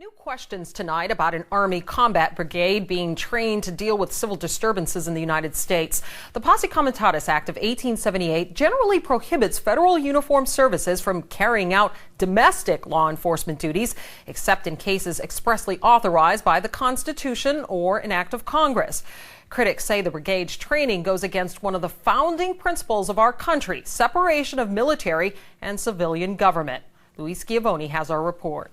New questions tonight about an Army combat brigade being trained to deal with civil disturbances in the United States. The Posse Comitatus Act of 1878 generally prohibits federal uniformed services from carrying out domestic law enforcement duties, except in cases expressly authorized by the Constitution or an act of Congress. Critics say the brigade's training goes against one of the founding principles of our country, separation of military and civilian government. Luis Schiavone has our report.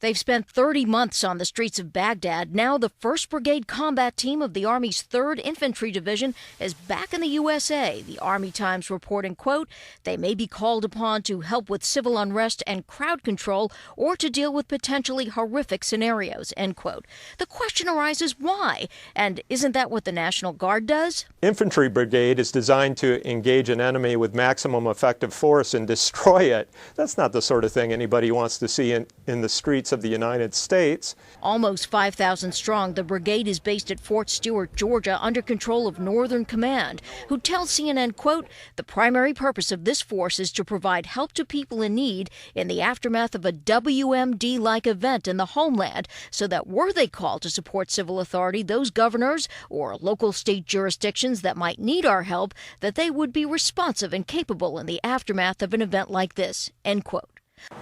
They've spent 30 months on the streets of Baghdad. Now the First Brigade Combat Team of the Army's 3rd Infantry Division is back in the USA. The Army Times reporting, quote, they may be called upon to help with civil unrest and crowd control or to deal with potentially horrific scenarios, end quote. The question arises why? And isn't that what the National Guard does? Infantry brigade is designed to engage an enemy with maximum effective force and destroy it. That's not the sort of thing anybody wants to see in the streets of the United States. Almost 5,000 strong, the brigade is based at Fort Stewart, Georgia, under control of Northern Command, who tells CNN, quote, the primary purpose of this force is to provide help to people in need in the aftermath of a WMD-like event in the homeland, so that were they called to support civil authority, those governors or local state jurisdictions that might need our help, that they would be responsive and capable in the aftermath of an event like this, end quote.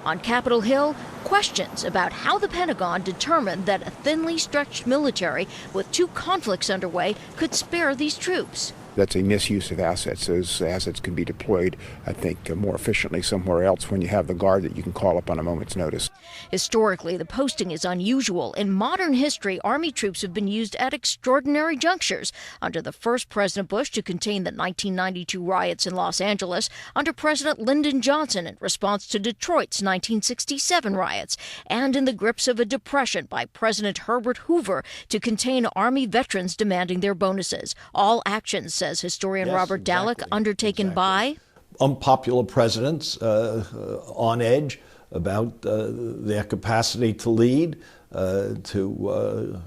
On Capitol Hill, questions about how the Pentagon determined that a thinly stretched military with 2 conflicts underway could spare these troops. That's a misuse of assets. Those assets can be deployed, I think, more efficiently somewhere else when you have the Guard that you can call up on a moment's notice. Historically, the posting is unusual. In modern history, Army troops have been used at extraordinary junctures. Under the first President Bush to contain the 1992 riots in Los Angeles, under President Lyndon Johnson in response to Detroit's 1967 riots, and in the grips of a depression by President Herbert Hoover to contain Army veterans demanding their bonuses. All actions, says historian Robert Dallek, undertaken by unpopular presidents on edge about their capacity to lead, to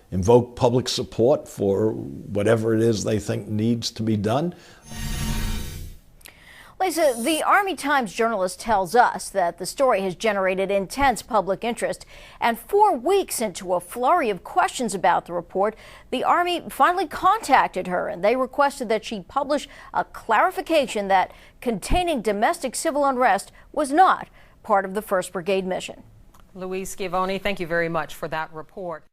invoke public support for whatever it is they think needs to be done. Lisa, the Army Times journalist tells us that the story has generated intense public interest, and 4 weeks into a flurry of questions about the report, the Army finally contacted her, and they requested that she publish a clarification that containing domestic civil unrest was not part of the 1st Brigade mission. Luis Schiavone, thank you very much for that report.